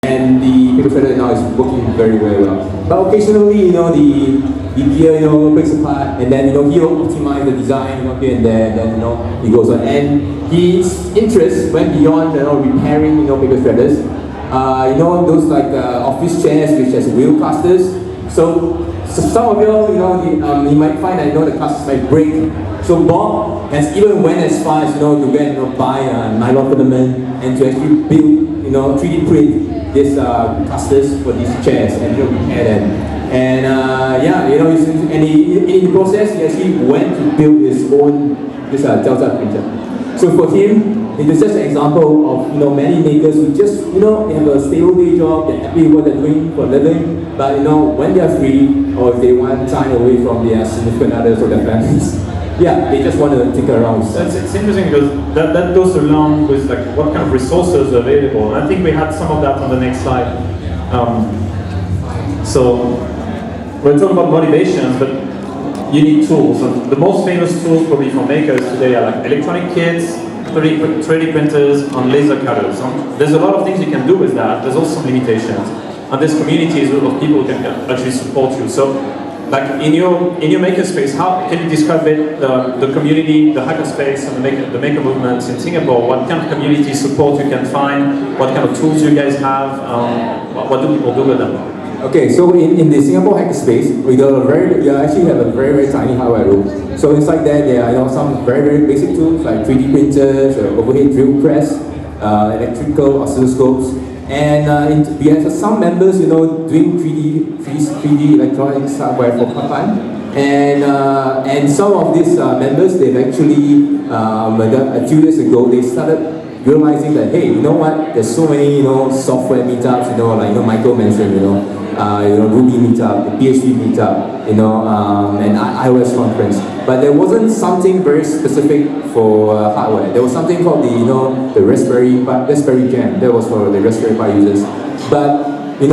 and the paper shredder now is working very, very well. But occasionally, the gear, breaks apart, and then, he'll optimize the design, here and there, and then, he goes on. And his interest went beyond, repairing, paper shredders. Those like office chairs which has wheel casters. So some of you might find that, the casters might break. So Bob has even went as far as, to go and buy nylon filament and to actually build, 3D print these casters for these chairs and repair them. And in the process, he actually went to build his own Delta printer. So for him, it is just an example of many makers who just they have a stable day job, they're happy with what they're doing for a living, but when they are free or if they want time away from their significant others or their families, they just want to tinker around. It's interesting because that goes along with like what kind of resources are available. And I think we had some of that on the next slide. So we're talking about motivations, but you need tools. And the most famous tools probably for makers today are like electronic kits, 3D printers, and laser cutters. There's a lot of things you can do with that. There's also some limitations. And there's communities of people who can actually support you. So, like in your makerspace, how can you describe it, the community, the hackerspace, and the maker movements in Singapore? What kind of community support you can find? What kind of tools you guys have? What do people do with them? Okay, so in the Singapore hackerspace, we actually have a very, very tiny hardware room. So inside there are some very, very basic tools like 3D printers, overhead drill press, electrical oscilloscopes, and we have some members, doing 3D electronics hardware for part-time. And some of these members, they've actually, a few years ago, they started realizing that, hey, you know what, there's so many, software meetups, like, Michael mentioned, Ruby meetup, the PhD meetup, and iOS conference. But there wasn't something very specific for hardware. There was something called the Raspberry Jam. That was for the Raspberry Pi users. But when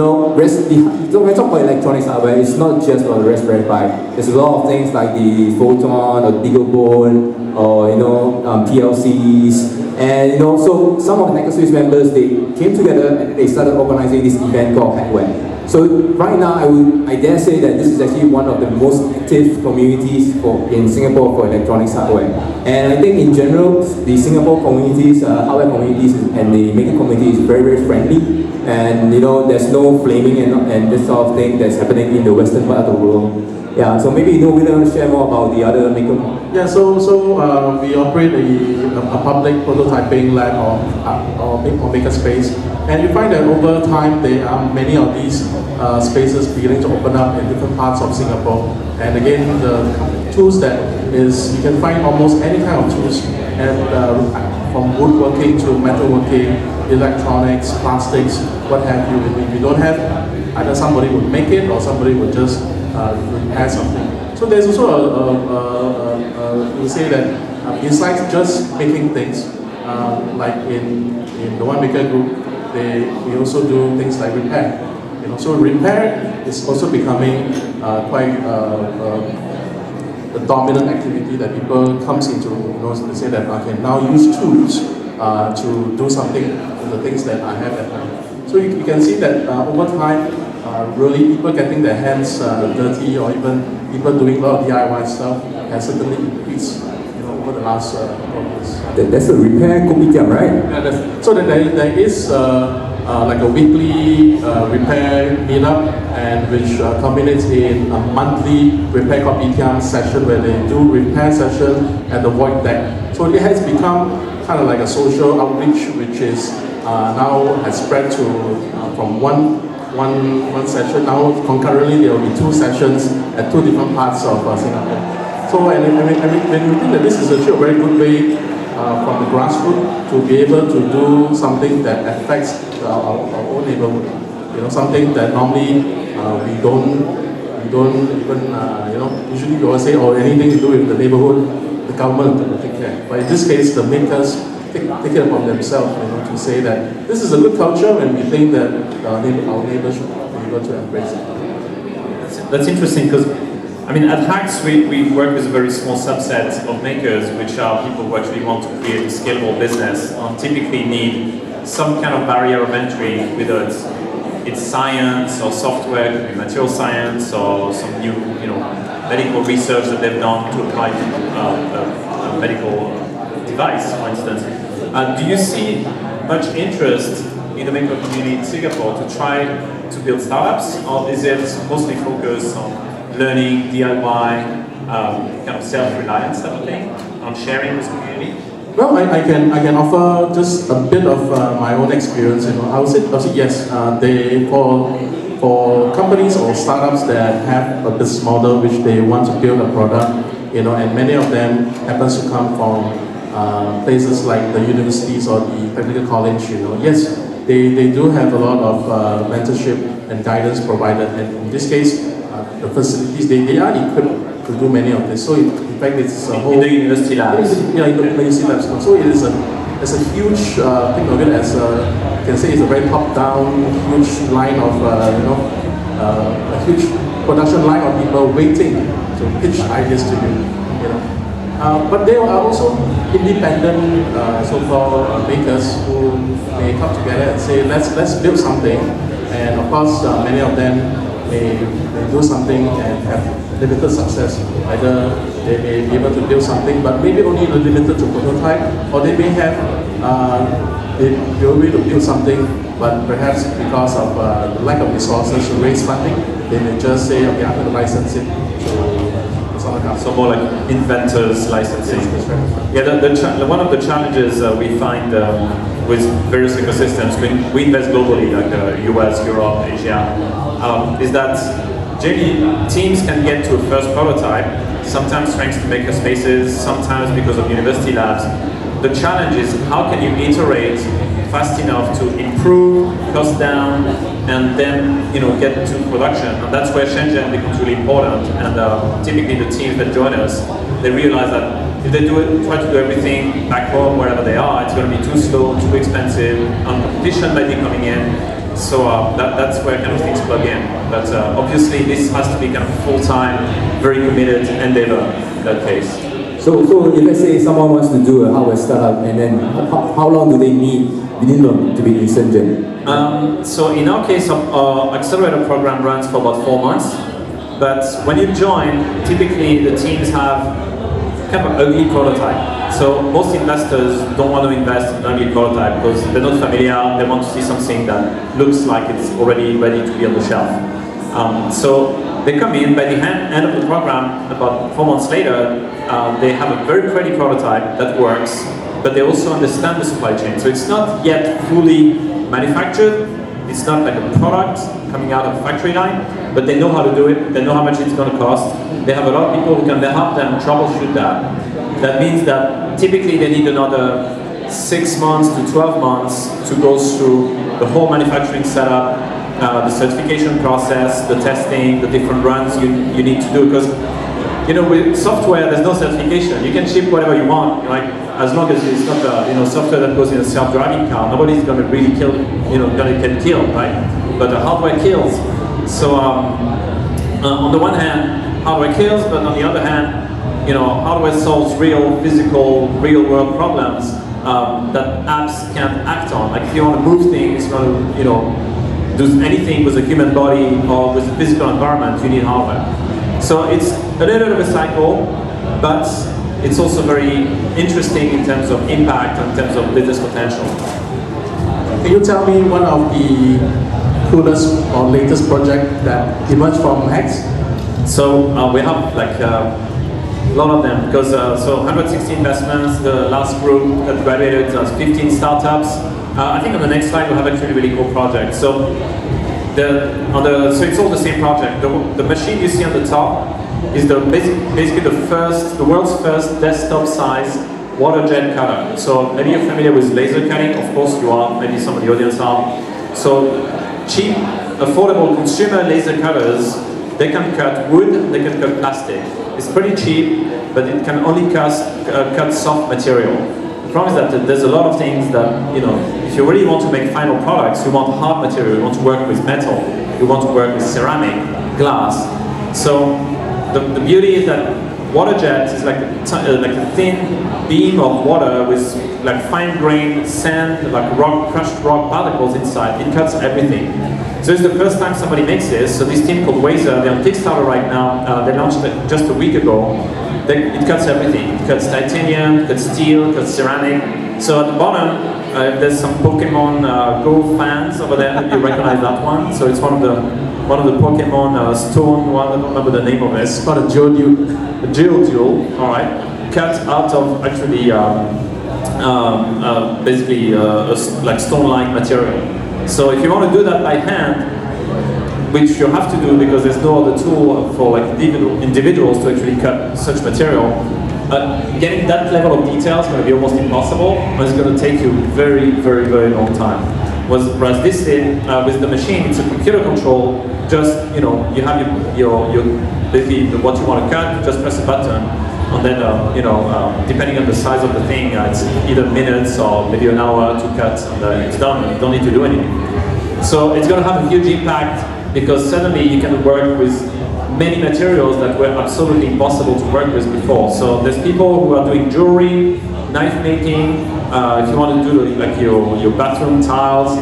we talk about electronics hardware, it's not just about the Raspberry Pi. There's a lot of things like the Photon or BeagleBone or PLCs. And so some of the hackerspace members, they came together and they started organizing this event called Hackware. So right now, I dare say that this is actually one of the most active communities in Singapore for electronics hardware. And I think in general, the Singapore communities, hardware communities, and the maker community is very, very friendly. And there's no flaming and this sort of thing that's happening in the western part of the world. Yeah, so maybe we want to share more about the other maker. Yeah, so we operate a public prototyping lab or makerspace, and you find that over time there are many of these spaces beginning to open up in different parts of Singapore. And again, the tools that is, you can find almost any kind of tools, and from woodworking to metalworking, electronics, plastics, what have you. If you don't have, either somebody would make it or somebody would just repair something. So there's also we say that besides just making things, like in the One Maker group, we also do things like repair. So repair is also becoming quite a dominant activity that people comes into. They say that I can now use tools to do something with the things that I have at home. So you can see that over time, really people getting their hands dirty, or even people doing a lot of DIY stuff has certainly increased over the last couple of years. That's a repair kopitiam, right? Yeah, so there is like a weekly repair meetup, and which culminates in a monthly repair kopitiam session where they do repair session at the void deck. So it has become kind of like a social outreach, which is now has spread to from one session. Now concurrently there will be 2 sessions at 2 different parts of Singapore. So when you think that this is actually a very good way from the grassroots to be able to do something that affects our own neighborhood. Something that normally we don't even usually we will say, oh, anything to do with the neighborhood, the government will take care. But in this case, the makers take it upon themselves, to say that this is a good culture, and we think that our neighbors should be able to embrace it. That's interesting, because at Hacks we work with a very small subset of makers, which are people who actually want to create a scalable business, and typically need some kind of barrier of entry, whether it's science or software, it could be material science or some new, medical research that they've done to apply to a medical device, for instance. Do you see much interest in the maker community in Singapore to try to build startups, or is it mostly focused on learning, DIY, kind of self-reliance type of thing, on sharing with the community? Well, I can offer just a bit of my own experience. I would say yes. For companies or startups that have a business model which they want to build a product, and many of them happens to come from places like the universities or the technical college. Yes, they do have a lot of mentorship and guidance provided, and in this case, the facilities they are equipped to do many of this. So in fact, it's a whole in the university labs. Yeah, in the university labs. So it is a huge think of it as you can say it's a very top-down, huge line of a huge production line of people waiting to pitch ideas to you. But there are also independent so-called makers who may come together and say let's build something, and of course many of them may do something and have limited success. Either they may be able to build something, but maybe only limited to prototype, or they may have the ability to build something, but perhaps because of the lack of resources to raise funding, they may just say, okay, I'm going to license it to someone else. So more like inventors licensing. Yes, that's right. Yeah, one of the challenges we find with various ecosystems, we invest globally, like US, Europe, Asia, is that generally teams can get to a first prototype, sometimes thanks to maker spaces, sometimes because of university labs. The challenge is how can you iterate fast enough to improve, cost down, and then get to production. And that's where Shenzhen becomes really important. And typically the teams that join us, they realize that if they try to do everything back home, wherever they are, it's going to be too slow, too expensive, and competition might be coming in. So that's where kind of things plug in. But obviously this has to be kind of full-time, very committed endeavor in that case. So if let's say someone wants to do a hardware startup, and then how long do they need minimum to be in Shenzhen? So in our case, our accelerator program runs for about 4 months. But when you join, typically the teams have kind of an ugly prototype. So most investors don't want to invest in an ugly prototype because they're not familiar, they want to see something that looks like it's already ready to be on the shelf. So they come in, by the end of the program, about 4 months later, they have a very pretty prototype that works, but they also understand the supply chain. So it's not yet fully manufactured, it's not like a product coming out of a factory line, but they know how to do it, they know how much it's going to cost. They have a lot of people who can help them troubleshoot that. That means that typically they need another 6 months to 12 months to go through the whole manufacturing setup, the certification process, the testing, the different runs you need to do. Because with software, there's no certification. You can ship whatever you want, like as long as it's not software that goes in a self-driving car. Nobody's going to really kill, can kill, right? But the hardware kills. So on the one hand, hardware kills, but on the other hand, hardware solves real physical, real-world problems that apps can't act on. Like if you want to move things, you want to, do anything with a human body or with a physical environment, you need hardware. So it's a little bit of a cycle, but it's also very interesting in terms of impact and in terms of business potential. Can you tell me one of the coolest or latest project that emerged from X? So we have like a lot of them because so 160 investments. The last group that graduated was 15 startups. I think on the next slide we'll have actually a really cool project. So so it's all the same project. The machine you see on the top is basically the world's first desktop-sized water jet cutter. So maybe you're familiar with laser cutting. Of course you are. Maybe some of the audience are. So cheap, affordable consumer laser cutters. They can cut wood. They can cut plastic. It's pretty cheap, but it can only cut soft material. The problem is that there's a lot of things that, if you really want to make final products, you want hard material, you want to work with metal, you want to work with ceramic, glass. So the beauty is that water jet is like a thin beam of water with like fine-grained sand, like crushed rock particles inside. It cuts everything. So it's the first time somebody makes this. So this team called Wazer, they're on Kickstarter right now. They launched it just a week ago. It cuts everything. It cuts titanium, it cuts steel, it cuts ceramic. So at the bottom, there's some Pokemon Go fans over there. If you recognize that one. So it's one of the Pokemon stone one. I don't remember the name of it. It's called a Geodual. All right, cut out of actually basically like stone-like material. So if you want to do that by hand, which you have to do because there's no other tool for like individuals to actually cut such material, getting that level of detail is going to be almost impossible, and it's going to take you very, very, very long time. Whereas this thing, with the machine, it's a computer control. Just you have your basically what you want to cut. Just press a button, and then depending on the size of the thing, it's either minutes or maybe an hour to cut, and it's done. You don't need to do anything. So it's going to have a huge impact because suddenly you can work with many materials that were absolutely impossible to work with before. So there's people who are doing jewelry, knife making. If you want to do like your bathroom tiles,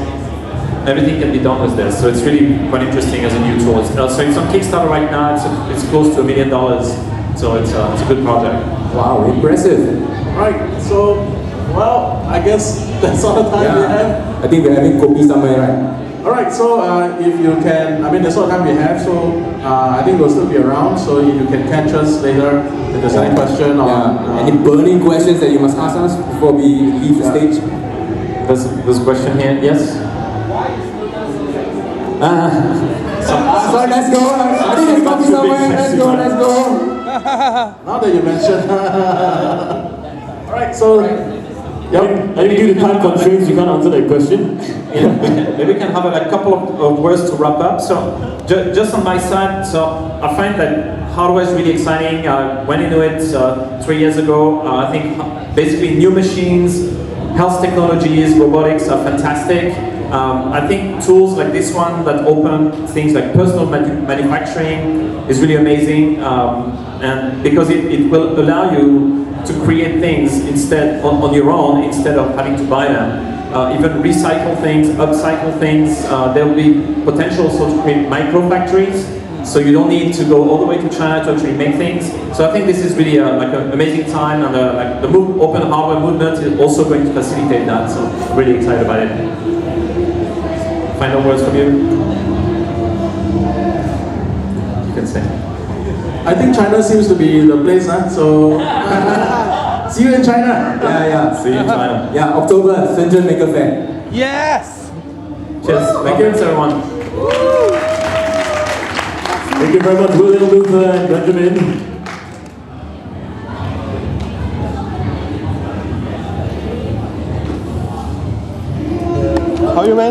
everything can be done with this. So it's really quite interesting as a new tool. So it's on Kickstarter right now. It's close to $1 million. So it's a good project. Wow, impressive. Right, so, well, I guess that's all the time we have. I think we're having kopi somewhere, right? Alright, so if you can, that's all the time we have, so I think we'll still be around, so if you can catch us later if there's any question or... Any burning questions that you must ask us before we leave the stage? There's a question here, yes? So let's go. I think there's kopi somewhere. Let's go. Now that you mentioned... Alright, so... I think due to time constraints, you can't answer that question. Maybe we can have a couple of words to wrap up. So, just on my side, so I find that hardware is really exciting. I went into it 3 years ago. I think basically new machines, health technologies, robotics are fantastic. I think tools like this one that open things like personal manufacturing is really amazing, and because it will allow you to create things instead on your own instead of having to buy them. Even recycle things, upcycle things. There will be potential also to create micro factories, so you don't need to go all the way to China to actually make things. So I think this is really like an amazing time, and like the open hardware movement is also going to facilitate that. So I'm really excited about it. Final words from you? You can say. I think China seems to be the place, so see you in China. Yeah. See you in China. Yeah, October, Shenzhen Maker Fair. Yes! Cheers. Thank you, everyone. Thank you very much, William, Luther, and Benjamin. How you, man?